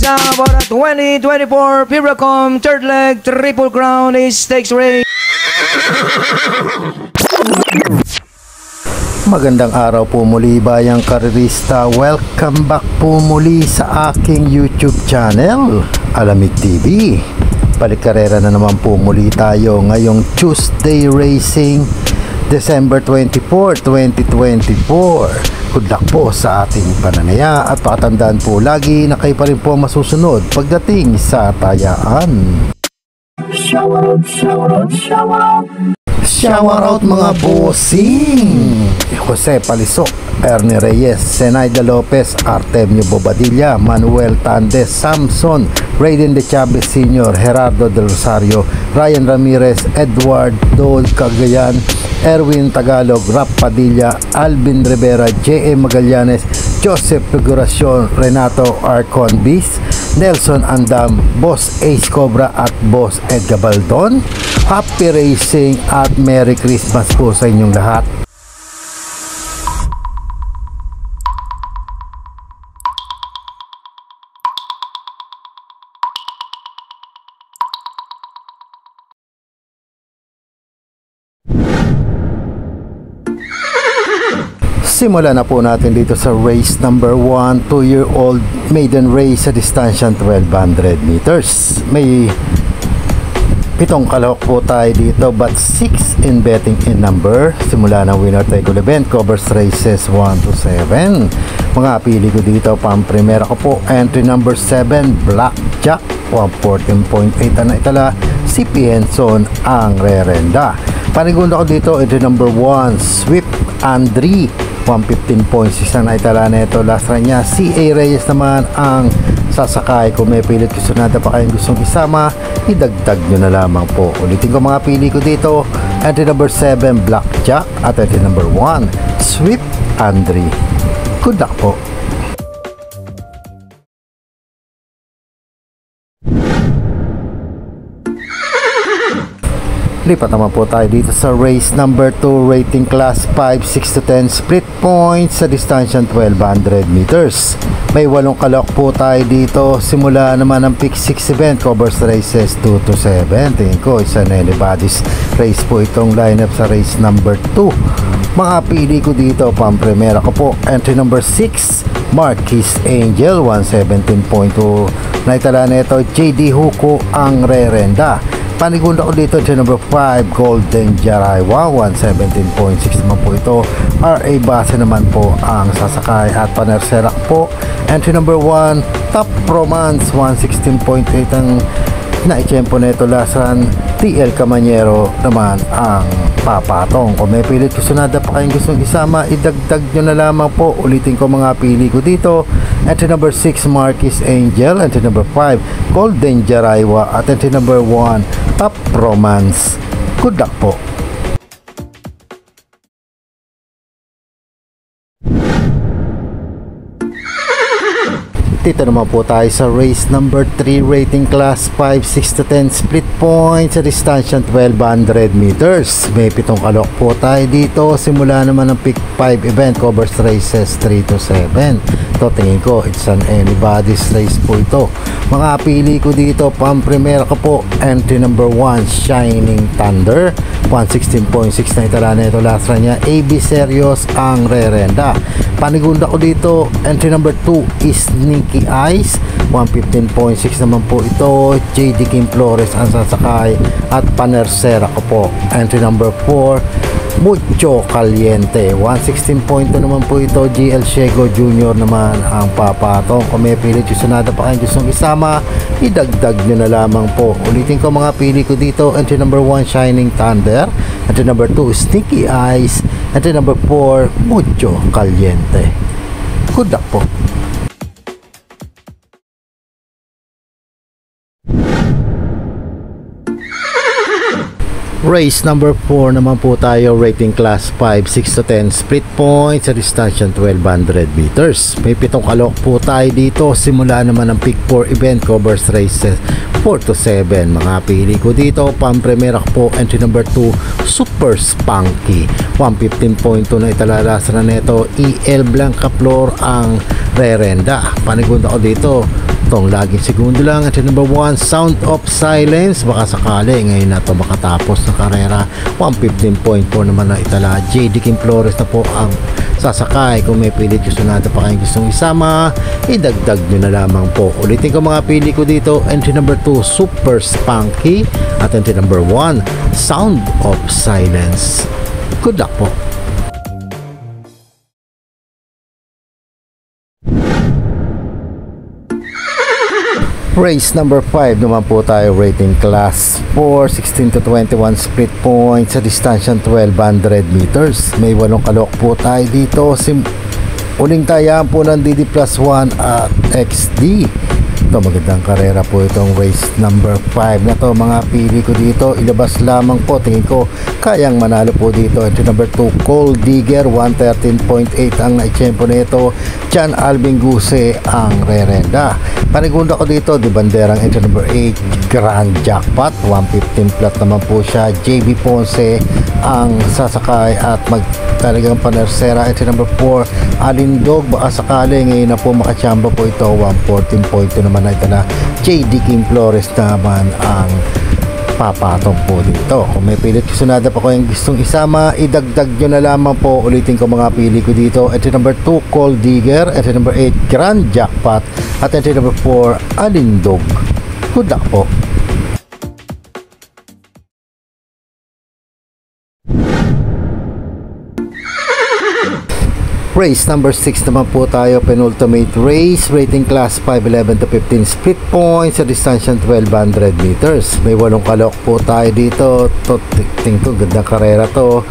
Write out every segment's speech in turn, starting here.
now for the 2024 Piracom third leg triple crown stakes race. Magandang araw po muli bayang karerista. Welcome back po muli sa aking YouTube channel, Alamig TV. Balik karera na naman po muli tayo ngayong Tuesday Racing, December 24, 2024. Good luck po sa ating pananaya at pakatandaan po lagi na kayo pa rin po masusunod pagdating sa tayaan. Shout out mga bossing! Jose Palisok, Ernie Reyes, Zenaida Lopez, Artemio Bobadilla, Manuel Tandes, Samson, Raiden De Chavez Sr., Gerardo Del Rosario, Ryan Ramirez, Edward Dol Cagayan, Erwin Tagalog, Rap Padilla, Alvin Rivera, J.M. Magallanes, Joseph Figuracion, Renato Arcon Bis, Nelson Andam, Boss Ace Cobra at Boss Ed Gabaldon. Happy racing at Merry Christmas po sa inyong lahat. Simulan na po natin dito sa race number 1, 2-year-old maiden race sa distansya 1200 meters. May 7 kalahok po tayo dito but 6 in betting in number. Simula ng winner take all event, covers races 1 to 7. Mga pili ko dito, pang-primera ko po, entry number 7, Blackjack, 114.8 na itala, si Pienson ang rerenda. Panigunda ko dito, entry number 1, Swift Andri, 115.6 na itala na ito. Last run niya, C.A. Reyes naman ang sasakay. Kung may pilit kusunada pa kayong gustong isama, idagdag nyo na lamang po. Ulitin ko mga pili ko dito, entry number 7, Blackjack, at entry number 1, Swift Andri. Good luck po. Lipat naman po tayo dito sa race number 2, rating class 5, 6 to 10 split points sa distansya 1200 meters. May 8 kalok po tayo dito. Simula naman ang pick 6 event, covers races 2 to 7. Tingin ko isa na anybody's race po itong lineup sa race number 2. Mga pili ko dito, pang-primera ko po, entry number 6, Marquis Angel, 117.2 na itala na ito. JD Huko ang rerenda. Panigunda ko dito, entry number 5, Golden Jaraywa, 117.6 naman po ito. RA Base naman po ang sasakay at panerserak po. Entry number 1, Top Romance, 116.8 ang naitsyempo na ito. Last run, TL Camanyero naman ang papatong. Kung may pilit kusunada pa kayong gustong isama, idagdag nyo na lamang po. Ulitin ko mga pili ko dito, entry number 6, Marquis Angel, entry number 5, Golden Jaraywa, at entry number 1, Top Romance. Good luck po. Dito naman po tayo sa race number 3, rating class 5, 6 to 10 split points sa distansya 1200 meters. May 7 kalok po tayo dito. Simula naman ang pick 5 event, covers races 3 to 7. Ito tingin ko it's an anybody's race po ito. Mga pili ko dito, pang-primera ko po, entry number 1, Shining Thunder, 116.6 na itala na ito. Last run niya, AB Serios ang rerenda. Panigunda ko dito, entry number 2 is Sneaky Eyes, 115.6 naman po ito. JD Kim Flores ang sasakay at panersera ko po, entry number 4, Mucho Caliente, 116.2 naman po ito. GL Shego Jr. naman ang papatong. Kung may pilit susunada pa kayong gustong isama, idagdag nyo na lamang po. Ulitin ko mga pili ko dito, entry number 1, Shining Thunder, entry number 2, Sneaky Eyes, entry number 4, Mucho Caliente. Good luck po. Race number 4 naman po tayo, rating class 5, 6 to 10 split points sa distansya 1200 meters. May 7 kalok po tayo dito. Simula naman ang pick 4 event, covers races 4 to 7. Mga pili ko dito, pang-premiera po, entry number 2, Super Spunky. 115.2 na italalasan na neto. EL Blanca Flor ang rerenda. Panigunda ko dito, itong laging segundo lang. Entry number 1, Sound of Silence. Baka sakali ngayon na ito makatapos ng karera. 115.4 naman na itala. JD Kim Flores na po ang sasakay. Kung may pilit gusto natin pa kayong gustong isama, idagdag nyo na lamang po. Ulitin ko mga pili ko dito. Entry number 2, Super Spunky. At entry number 1, Sound of Silence. Good luck po. Race number 5 naman po tayo, rating class 4, 16 to 21 split points sa distansya 1200 meters. May 8 kalok po tayo dito. Uling tayaan po ng DD plus 1 at XD. Ito, magandang karera po itong race number 5 na to. Mga pili ko dito, ilabas lamang po. Tingin ko kayang manalo po dito. Entry number 2, Gold Digger. 113.8 ang naitsyempo nito. Chan Alvin Guse ang rerenda. Panigunda ko dito, di banderang entry number 8, Grand Jackpot. 115 flat naman po siya. JB Ponce ang sasakay at talagang panersera. Entry number 4, Alindog. Baka sakali ngayon na po makachamba po ito. 114.2 naman na itala. JD Kim Flores naman ang papatong po dito. Kung may pilit kasunada pa ko yung gustong isama, idagdag nyo na lamang po. Ulitin ko mga pili ko dito. Entry number 2, Gold Digger. Entry number 8, Grand Jackpot. At entry number 4, Alindog. Good luck po. Race number 6 naman po tayo, penultimate race, rating class 5, 11 to 15 split points sa distansya 1200 meters. May 8 kalok po tayo dito. Tingin ko gandang karera to.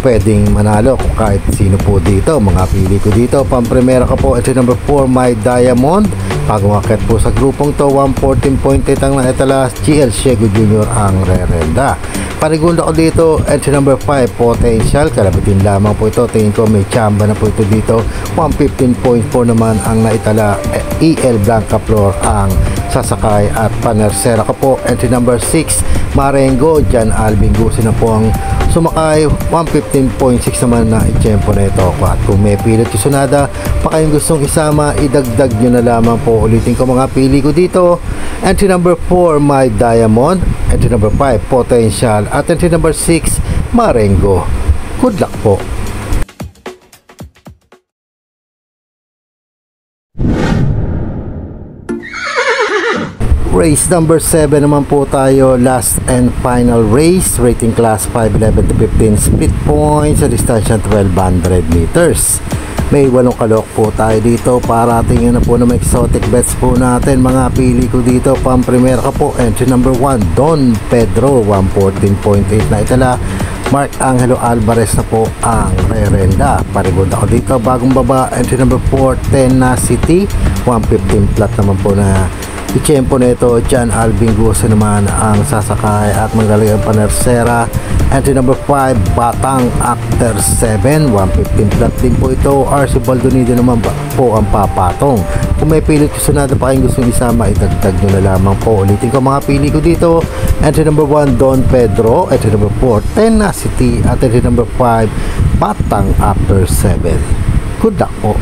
Pwedeng manalo kung kahit sino po dito. Mga pili ko dito, pang-primera ka po, entry number 4, My Diamond. Bagong akit po sa grupong to, 114.8 ang naitala. GL Shego Jr. ang rerenda. Panigunda ko dito, entry number 5, Potential. Kalabitin lamang po ito. Tingin ko may chamba na po ito dito. 115.4 naman ang naitala. EL Blanca Flor ang sasakay at panersera ko po. Entry number 6, Marengo. Jan Alvin Guse na po ang sumakay. 115.6 naman na itsyempo na ito. At kung may pilit kasunada pa kayong gustong isama, idagdag nyo na lamang po. Ulitin ko mga pili ko dito. Entry number 4, My Diamond. Entry number 5, Potential. At entry number 6, Marengo. Good luck po. Race number 7 naman po tayo, last and final race, rating class 5, 11 to 15 split points sa distansya 1200 meters. May 8 kalok po tayo dito. Para tingnan na po na may exotic bets po natin. Mga pili ko dito, pang-primera ka po, entry number 1, Don Pedro. 114.8 na itala. Mark Angelo Alvarez na po ang rerenda. Parigod ako dito, bagong baba, entry number 4, Tenacity. 115 flat naman po na itsyempo nito. Jan Alvin Guse naman ang sasakay at maglalagay panersera. Entry number 5, Batang Actor 7. 115 flat din po ito. RC Baldonido naman po ang papatong. Kung may pilit kasunada pa kayong gustong isama, idagdag nyo na lamang po. Ulitin ko mga pili ko dito. Entry number 1, Don Pedro. Entry number 4, Tenacity. At entry number 5, Batang Actor 7. Good luck po.